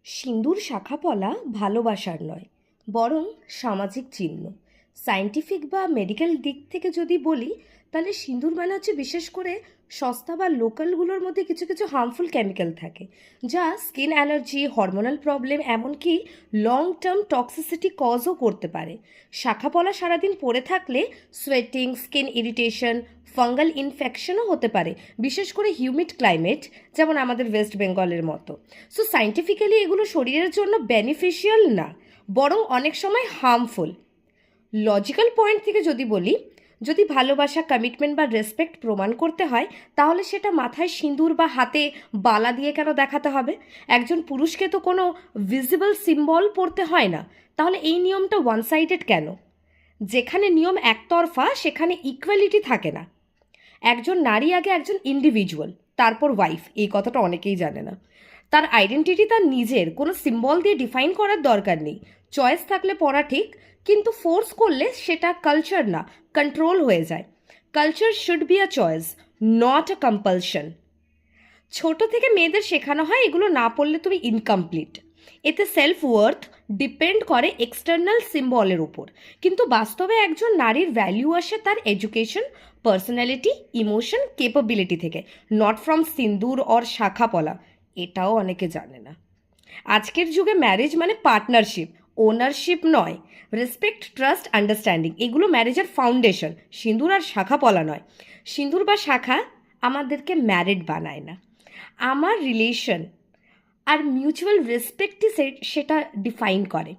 সিঁদুর শাঁখাপলা ভালোবাসার নয়, বরং সামাজিক চিহ্ন। সায়েন্টিফিক বা মেডিকেল দিক থেকে যদি বলি, তাহলে সিঁদুর মানে হচ্ছে বিশেষ করে সস্তা বা লোকালগুলোর মধ্যে কিছু কিছু হার্মফুল কেমিক্যাল থাকে, যা স্কিন অ্যালার্জি, হরমোনাল প্রবলেম, এমনকি লং টার্ম টক্সিসিটি কজও করতে পারে। শাঁখাপলা সারাদিন পরে থাকলে সোয়েটিং, স্কিন ইরিটেশন, ফাঙ্গাল ইনফেকশনও হতে পারে, বিশেষ করে হিউমিড ক্লাইমেট যেমন আমাদের ওয়েস্ট বেঙ্গলের মতো। সো সায়েন্টিফিক্যালি এগুলো শরীরের জন্য বেনিফিশিয়াল না, বরং অনেক সময় হার্মফুল। লজিক্যাল পয়েন্ট থেকে যদি বলি, যদি ভালোবাসা, কমিটমেন্ট বা রেসপেক্ট প্রমাণ করতে হয়, তাহলে সেটা মাথায় সিঁদুর বা হাতে বালা দিয়ে কেন দেখাতে হবে? একজন পুরুষকে তো কোনো ভিজিবল সিম্বল পরতে হয় না, তাহলে এই নিয়মটা ওয়ান সাইডেড কেন? যেখানে নিয়ম একতরফা, সেখানে ইকুয়ালিটি থাকে না। একজন নারী আগে একজন ইন্ডিভিজুয়াল, তারপর ওয়াইফ, এই কথাটা অনেকেই জানে না। তার আইডেন্টিটি তার নিজের, কোনো সিম্বল দিয়ে ডিফাইন করার দরকার নেই। চয়েস থাকলে পড়া ঠিক, কিন্তু ফোর্স করলে সেটা কালচার না, কন্ট্রোল হয়ে যায়। Culture should be a choice, not a compulsion. ছোট থেকে মেয়েদের শেখানো হয় এগুলো না পড়লে তুমি ইনকমপ্লিট। এতে সেলফ ওয়ার্থ ডিপেন্ড করে এক্সটার্নাল সিম্বলের উপর, কিন্তু বাস্তবে একজন নারীর ভ্যালিউ আসে তার এডুকেশন, পার্সোনালিটি, ইমোশন, কেপাবিলিটি থেকে, নট ফ্রম সিন্দুর অর শাখাপলা। এটাও অনেকে জানে না। আজকের যুগে ম্যারেজ মানে পার্টনারশিপ, ওনারশিপ নয়। রেসপেক্ট, ট্রাস্ট, আন্ডারস্ট্যান্ডিং এগুলো ম্যারেজের ফাউন্ডেশন, সিঁদুর আর শাখাপলা নয়। সিঁদুর বা শাখা আমাদেরকে ম্যারিড বানায় না, আমার রিলেশন আর মিউচুয়াল রেসপেক্টই সেটা ডিফাইন করে।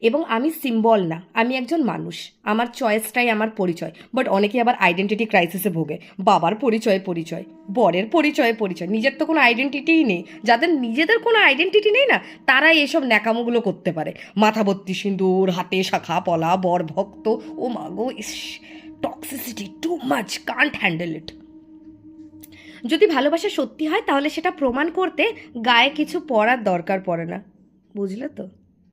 এবং আমি সিম্বল না, আমি একজন মানুষ, আমার চয়েসটাই আমার পরিচয়। বাট অনেকে আবার আইডেন্টিটি ক্রাইসিসে ভোগে, বাবার পরিচয় পরিচয়, বরের পরিচয় পরিচয়, নিজের তো কোনো আইডেন্টিটিই নেই। যাদের নিজেদের কোনো আইডেন্টিটি নেই না, তারাই এসব ন্যাকামোগুলো করতে পারে। মাথা ভর্তি সিঁদুর, হাতে শাখা পলা, বর ভক্ত, ও মাগো, ইস, toxicity too much, can't handle it. যদি ভালোবাসা সত্যি হয়, তাহলে সেটা প্রমাণ করতে গায়ে কিছু পরার দরকার পড়ে না। বুঝলে তো?